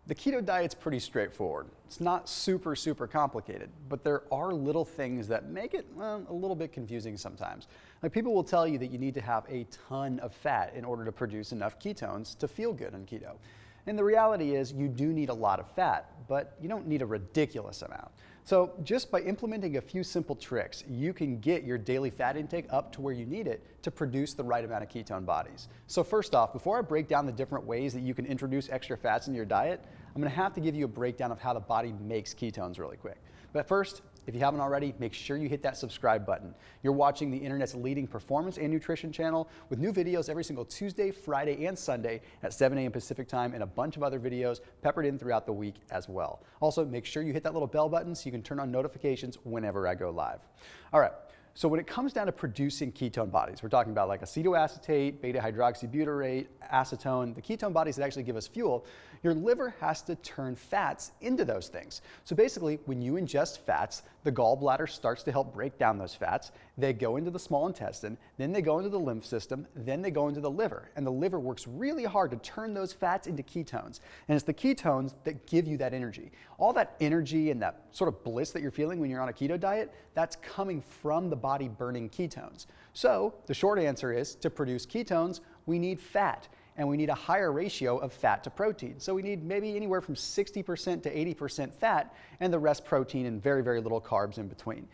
The keto diet's pretty straightforward. It's not super complicated, but there are little things that make it a little bit confusing sometimes. Like people will tell you that you need to have a ton of fat in order to produce enough ketones to feel good on keto. And the reality is you do need a lot of fat, but you don't need a ridiculous amount. So just by implementing a few simple tricks, you can get your daily fat intake up to where you need it to produce the right amount of ketone bodies. So first off, before I break down the different ways that you can introduce extra fats into your diet, I'm going to have to give you a breakdown of how the body makes ketones really quick. But first, if you haven't already, make sure you hit that subscribe button. You're watching the internet's leading performance and nutrition channel with new videos every single Tuesday, Friday, and Sunday at 7 a.m. Pacific time, and a bunch of other videos peppered in throughout the week as well. Also, make sure you hit that little bell button so you can turn on notifications whenever I go live. All right. So when it comes down to producing ketone bodies, we're talking about like acetoacetate, beta-hydroxybutyrate, acetone, the ketone bodies that actually give us fuel, your liver has to turn fats into those things. So basically, when you ingest fats, the gallbladder starts to help break down those fats. They go into the small intestine, then they go into the lymph system, then they go into the liver. And the liver works really hard to turn those fats into ketones. And it's the ketones that give you that energy. All that energy and that sort of bliss that you're feeling when you're on a keto diet, that's coming from the body burning ketones. So the short answer is, to produce ketones, we need fat. And we need a higher ratio of fat to protein. So we need maybe anywhere from 60% to 80% fat, and the rest protein and very little carbs in between.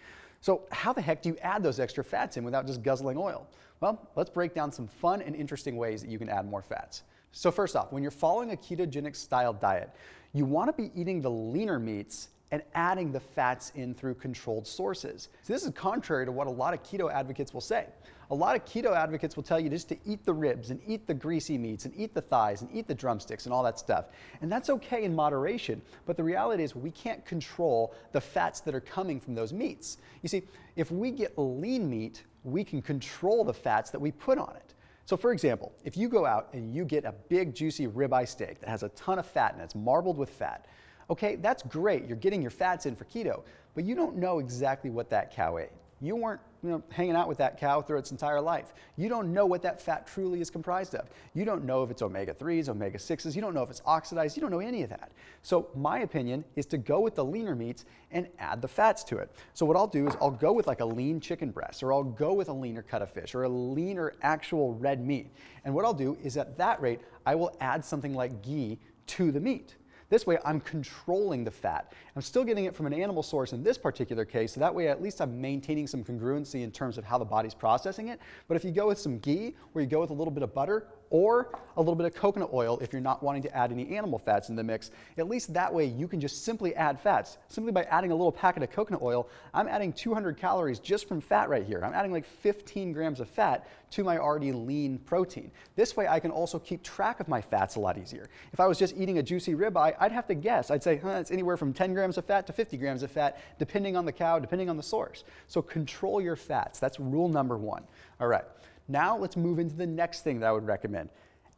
So how the heck do you add those extra fats in without just guzzling oil? Well, let's break down some fun and interesting ways that you can add more fats. So first off, when you're following a ketogenic style diet, you want to be eating the leaner meats and adding the fats in through controlled sources. So this is contrary to what a lot of keto advocates will say. A lot of keto advocates will tell you just to eat the ribs and eat the greasy meats and eat the thighs and eat the drumsticks and all that stuff. And that's okay in moderation, but the reality is we can't control the fats that are coming from those meats. You see, if we get lean meat, we can control the fats that we put on it. So for example, if you go out and you get a big juicy ribeye steak that has a ton of fat and it's marbled with fat, okay, that's great. You're getting your fats in for keto, but you don't know exactly what that cow ate. You weren't hanging out with that cow through its entire life. You don't know what that fat truly is comprised of. You don't know if it's omega-3s, omega-6s. You don't know if it's oxidized. You don't know any of that. So my opinion is to go with the leaner meats and add the fats to it. So what I'll do is I'll go with like a lean chicken breast, or I'll go with a leaner cut of fish, or a leaner actual red meat. And what I'll do is at that rate, I will add something like ghee to the meat. This way, I'm controlling the fat. I'm still getting it from an animal source in this particular case, so that way at least I'm maintaining some congruency in terms of how the body's processing it. But if you go with some ghee, or you go with a little bit of butter, or a little bit of coconut oil if you're not wanting to add any animal fats in the mix, at least that way you can just simply add fats. Simply by adding a little packet of coconut oil, I'm adding 200 calories just from fat right here. I'm adding like 15 grams of fat to my already lean protein. This way I can also keep track of my fats a lot easier. If I was just eating a juicy ribeye, I'd have to guess. I'd say, it's anywhere from 10 grams of fat to 50 grams of fat, depending on the cow, depending on the source. So control your fats. That's rule number one. All right. Now let's move into the next thing that I would recommend,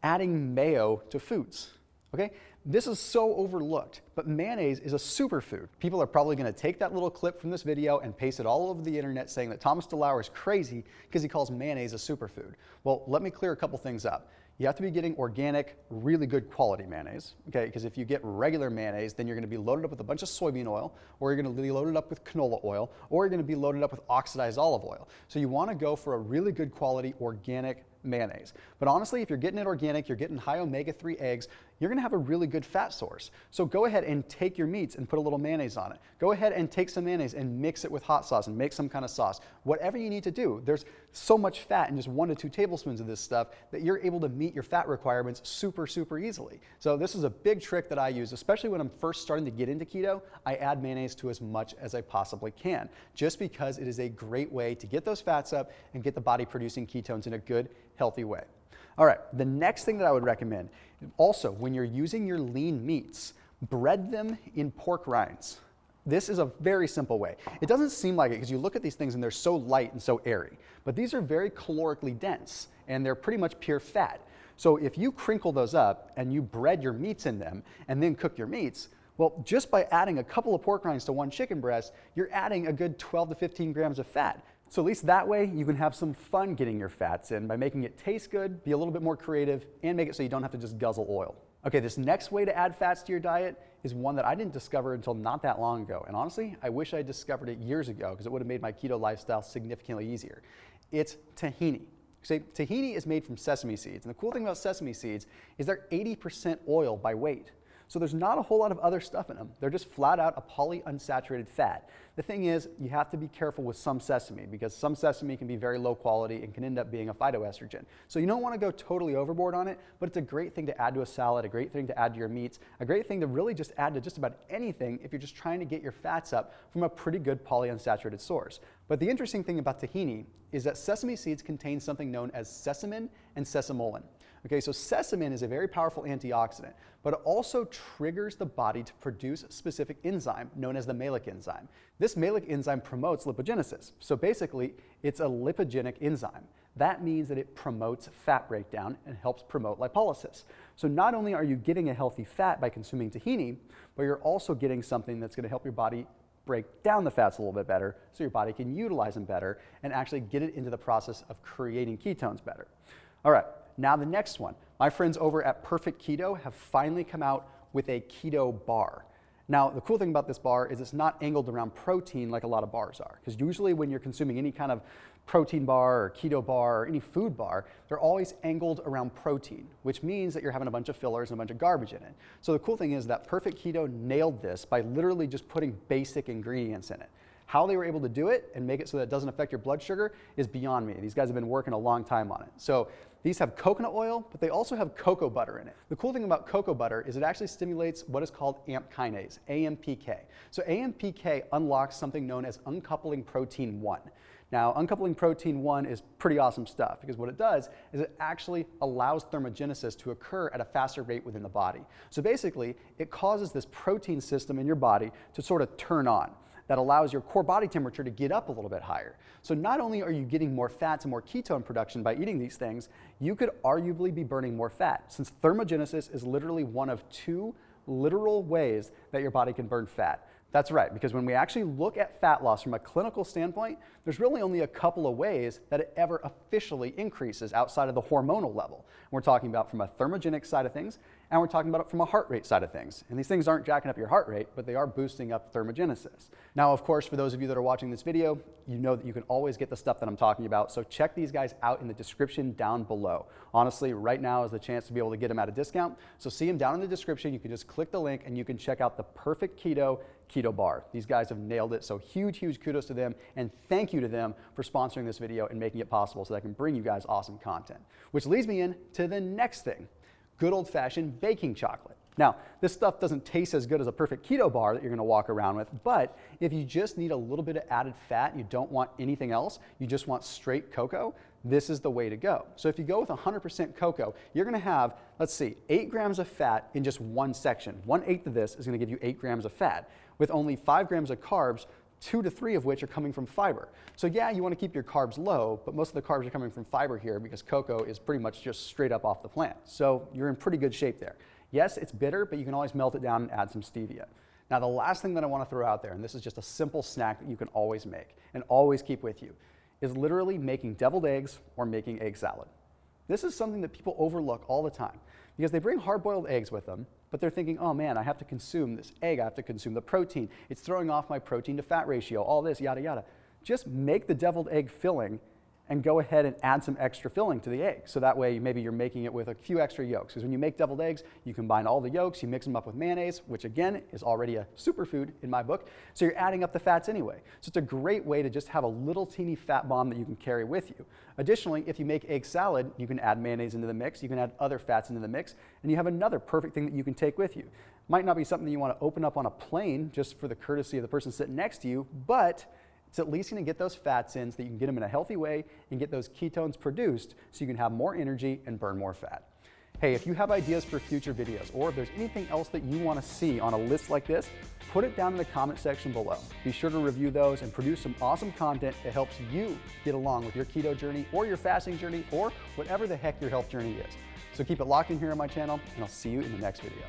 adding mayo to foods. Okay? This is so overlooked, but mayonnaise is a superfood. People are probably going to take that little clip from this video and paste it all over the internet saying that Thomas DeLauer is crazy because he calls mayonnaise a superfood. Well, let me clear a couple things up. You have to be getting organic, really good quality mayonnaise, okay? Because if you get regular mayonnaise, then you're going to be loaded up with a bunch of soybean oil, or you're going to be loaded up with canola oil, or you're going to be loaded up with oxidized olive oil. So you want to go for a really good quality organic mayonnaise. But honestly, if you're getting it organic, you're getting high omega-3 eggs, you're going to have a really good fat source. So go ahead and take your meats and put a little mayonnaise on it. Go ahead and take some mayonnaise and mix it with hot sauce and make some kind of sauce. Whatever you need to do. There's so much fat in just 1 to 2 tablespoons of this stuff that you're able to meet your fat requirements super easily. So this is a big trick that I use, especially when I'm first starting to get into keto. I add mayonnaise to as much as I possibly can, just because it is a great way to get those fats up and get the body producing ketones in a good, healthy way. All right, the next thing that I would recommend, also when you're using your lean meats, bread them in pork rinds. This is a very simple way. It doesn't seem like it because you look at these things and they're so light and so airy, but these are very calorically dense and they're pretty much pure fat. So if you crinkle those up and you bread your meats in them and then cook your meats, well, just by adding a couple of pork rinds to 1 chicken breast, you're adding a good 12 to 15 grams of fat. So at least that way you can have some fun getting your fats in by making it taste good, be a little bit more creative, and make it so you don't have to just guzzle oil. Okay, this next way to add fats to your diet is one that I didn't discover until not that long ago. And honestly, I wish I had discovered it years ago because it would have made my keto lifestyle significantly easier. It's tahini. So tahini is made from sesame seeds. And the cool thing about sesame seeds is they're 80% oil by weight. So there's not a whole lot of other stuff in them. They're just flat out a polyunsaturated fat. The thing is, you have to be careful with some sesame because some sesame can be very low quality and can end up being a phytoestrogen. So you don't want to go totally overboard on it, but it's a great thing to add to a salad, a great thing to add to your meats, a great thing to really just add to just about anything if you're just trying to get your fats up from a pretty good polyunsaturated source. But the interesting thing about tahini is that sesame seeds contain something known as sesamin and sesamolin. Okay, so sesamin is a very powerful antioxidant, but it also triggers the body to produce a specific enzyme known as the malic enzyme. This malic enzyme promotes lipogenesis. So basically, it's a lipogenic enzyme. That means that it promotes fat breakdown and helps promote lipolysis. So not only are you getting a healthy fat by consuming tahini, but you're also getting something that's going to help your body break down the fats a little bit better so your body can utilize them better and actually get it into the process of creating ketones better. All right. Now the next one, my friends over at Perfect Keto have finally come out with a keto bar. Now the cool thing about this bar is it's not angled around protein like a lot of bars are, because usually when you're consuming any kind of protein bar or keto bar or any food bar, they're always angled around protein, which means that you're having a bunch of fillers and a bunch of garbage in it. So the cool thing is that Perfect Keto nailed this by literally just putting basic ingredients in it. How they were able to do it and make it so that it doesn't affect your blood sugar is beyond me. These guys have been working a long time on it. So these have coconut oil, but they also have cocoa butter in it. The cool thing about cocoa butter is it actually stimulates what is called AMP kinase, AMPK. So AMPK unlocks something known as uncoupling protein 1. Now, uncoupling protein 1 is pretty awesome stuff because what it does is it actually allows thermogenesis to occur at a faster rate within the body. So basically, it causes this protein system in your body to sort of turn on. That allows your core body temperature to get up a little bit higher. So not only are you getting more fats and more ketone production by eating these things, you could arguably be burning more fat, since thermogenesis is literally one of 2 literal ways that your body can burn fat. That's right, because when we actually look at fat loss from a clinical standpoint, there's really only a couple of ways that it ever officially increases outside of the hormonal level. We're talking about from a thermogenic side of things, and we're talking about it from a heart rate side of things. And these things aren't jacking up your heart rate, but they are boosting up thermogenesis. Now, of course, for those of you that are watching this video, you know that you can always get the stuff that I'm talking about, so check these guys out in the description down below. Honestly, right now is the chance to be able to get them at a discount, so see them down in the description. You can just click the link and you can check out the Perfect Keto Bar. These guys have nailed it, so huge kudos to them, and thank you to them for sponsoring this video and making it possible so that I can bring you guys awesome content. Which leads me into the next thing, good old-fashioned baking chocolate. Now, this stuff doesn't taste as good as a Perfect Keto Bar that you're gonna walk around with, but if you just need a little bit of added fat, you don't want anything else, you just want straight cocoa, this is the way to go. So if you go with 100% cocoa, you're gonna have, let's see, 8 grams of fat in just one section. 1/8 of this is gonna give you 8 grams of fat, with only 5 grams of carbs, 2 to 3 of which are coming from fiber. So yeah, you wanna keep your carbs low, but most of the carbs are coming from fiber here because cocoa is pretty much just straight up off the plant. So you're in pretty good shape there. Yes, it's bitter, but you can always melt it down and add some stevia. Now, the last thing that I wanna throw out there, and this is just a simple snack that you can always make and always keep with you, is literally making deviled eggs or making egg salad. This is something that people overlook all the time because they bring hard-boiled eggs with them, but they're thinking, oh man, I have to consume this egg, I have to consume the protein, it's throwing off my protein to fat ratio, all this, yada, yada. Just make the deviled egg filling and go ahead and add some extra filling to the egg. So that way, maybe you're making it with a few extra yolks. Because when you make deviled eggs, you combine all the yolks, you mix them up with mayonnaise, which again, is already a superfood in my book. So you're adding up the fats anyway. So it's a great way to just have a little teeny fat bomb that you can carry with you. Additionally, if you make egg salad, you can add mayonnaise into the mix, you can add other fats into the mix, and you have another perfect thing that you can take with you. Might not be something that you want to open up on a plane just for the courtesy of the person sitting next to you, but it's at least going to get those fats in so that you can get them in a healthy way and get those ketones produced so you can have more energy and burn more fat. Hey, if you have ideas for future videos or if there's anything else that you want to see on a list like this, put it down in the comment section below. Be sure to review those and produce some awesome content that helps you get along with your keto journey or your fasting journey or whatever the heck your health journey is. So keep it locked in here on my channel and I'll see you in the next video.